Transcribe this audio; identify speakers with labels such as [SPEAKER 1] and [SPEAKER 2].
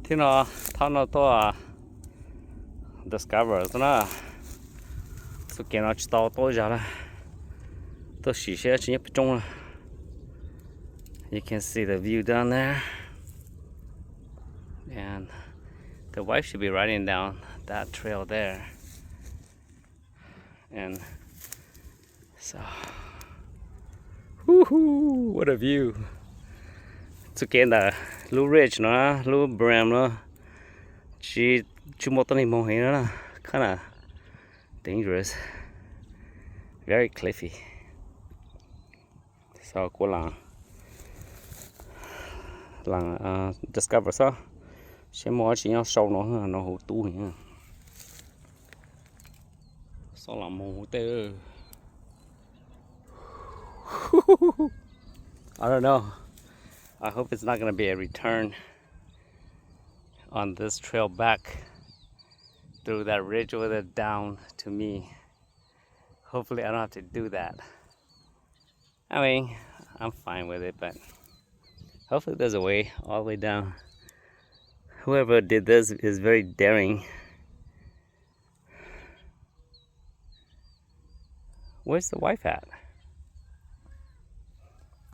[SPEAKER 1] Thì nó thao nó to discover nó sự kiện nó chỉ tao tôi giờ là tôi chỉ sẽ chỉ nhập trong. You can see the view down there, and the wife should be riding down that trail there. And so, woohoo! What a view! It's again the Blue Ridge, no, Blue Bram, no. She một tấn mông hình đó, kind of dangerous, very cliffy. So cô làng discover sao? Sẽ mua chỉ nhau sâu nó hủ tu nhỉ? Sao làm mông hủ tê? I don't know. I hope it's not gonna be a return on this trail back through that ridge over there down to me. Hopefully I don't have to do that. I mean, I'm fine with it, but hopefully there's a way all the way down. Whoever did this is very daring. Where's the wife at?